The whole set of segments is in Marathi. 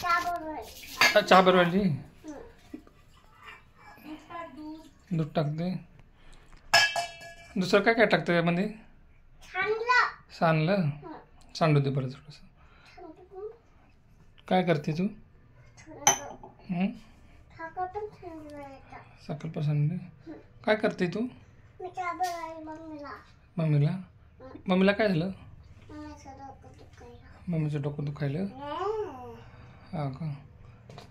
चहा बनवायची. दूध टाकते. दुसरं काय काय टाकतं त्यामध्ये? सांडलं. सांडू दे बरं थोडंसं. काय करते तू? साखर पण सांडली. काय करते तू? मम्मीला. मम्मीला काय झालं? मम्मीचं डोकं दुखायलं. हा का.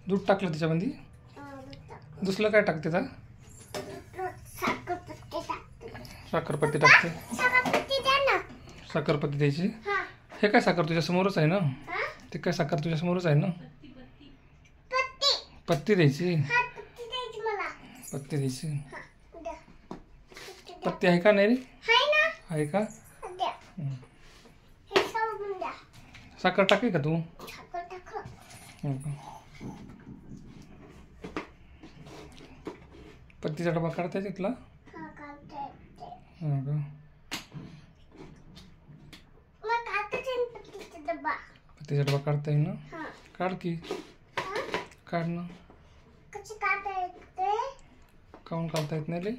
दूध टाकलं त्याच्यामध्ये. दुसरं काय टाकते का? साखरपत्ती टाकते. साखरपत्ती द्यायची. हे काय साखर तुझ्या समोरच आहे ना? ते काय साखर तुझ्या समोरच आहे ना? पत्ती द्यायची. पत्ती द्यायची. पत्ती आहे का नाही रे? आहे का? साखर टाके का तू? हो का. पत्तीचा डबा काढता येते तुला? हो का. पत्तीचा डबा काढता येईल ना? काढ की. काढ ना. काऊन काढता येत नाही रे?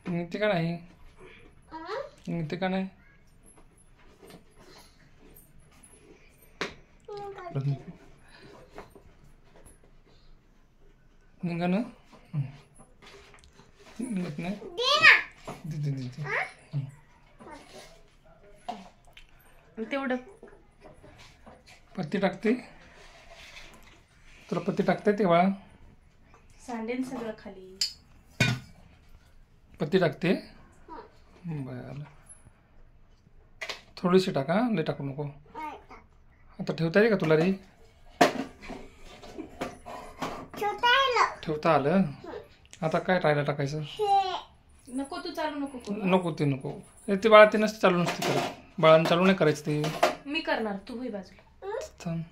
निघते का नाही? निघते का नाही? निघा ना. निघत नाही. तेवढं पत्ती टाकते. तुला पत्ती टाकता येते बाळा? सांडेन सगळं खाली. पत्ती टाकते. बरं थोडीशी टाका, लय टाकू नको. आता ठेवता येईल का तुला रे? ठेवता आलं. आता काय राहायला टाकायचं? नको तू चालू नको करू. नको ते नको. ते बाळा ते नसते चालू नसते करत. बाळानं चालू नाही करायचं ते. मी करणार, तू होई बाजूला. थांब.